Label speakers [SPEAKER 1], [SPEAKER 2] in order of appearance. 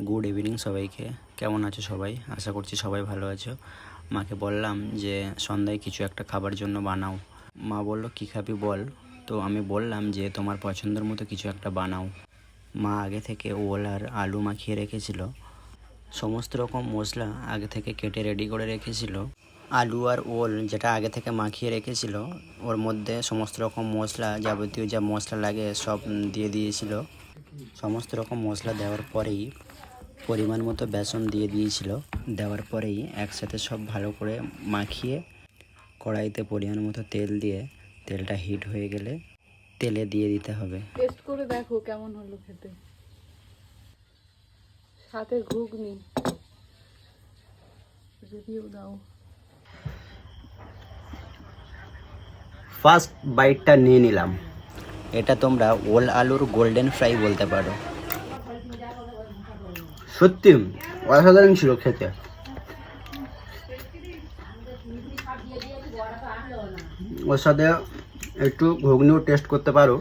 [SPEAKER 1] Good evening সবাইকে। কেমন আছো সবাই? আশা করছি সবাই ভালো আছো। মাকে বললাম যে সন্ধ্যায় কিছু একটা খাবার জন্য বানাও। মা বলল কী খাবি বল। তো আমি বললাম যে তোমার পছন্দের মতো কিছু একটা বানাও। মা আগে থেকে ওল আর আলু মাখিয়ে রেখেছিল, সমস্ত রকম মশলা আগে থেকে কেটে রেডি করে রেখেছিল। আলু আর ওল যেটা আগে থেকে মাখিয়ে রেখেছিল, ওর মধ্যে সমস্ত রকম মশলা, যাবতীয় যা মশলা লাগে সব দিয়ে দিয়েছিল। সমস্ত রকম মশলা দেওয়ার পরেই পরিমাণ মতো বেসন দিয়ে দিয়েছিল। দেওয়ার পরেই একসাথে সব ভালো করে মাখিয়ে কড়াইতে পরিমাণ মতো তেল দিয়ে, তেলটা হিট হয়ে গেলে তেলে দিয়ে দিতে হবে।
[SPEAKER 2] টেস্ট করে দেখো কেমন হলো খেতে। সাথে ঘুগনি রিভিউ দাও।
[SPEAKER 1] ফার্স্ট বাইটটা নিয়ে নিলাম। এটা তোমরা ওল আলুর গোল্ডেন ফ্রাই বলতে পারো। সত্যি অসাধারণ ছিল খেতে। ওর সাথে একটু ঘুগনিও টেস্ট করতে পারো।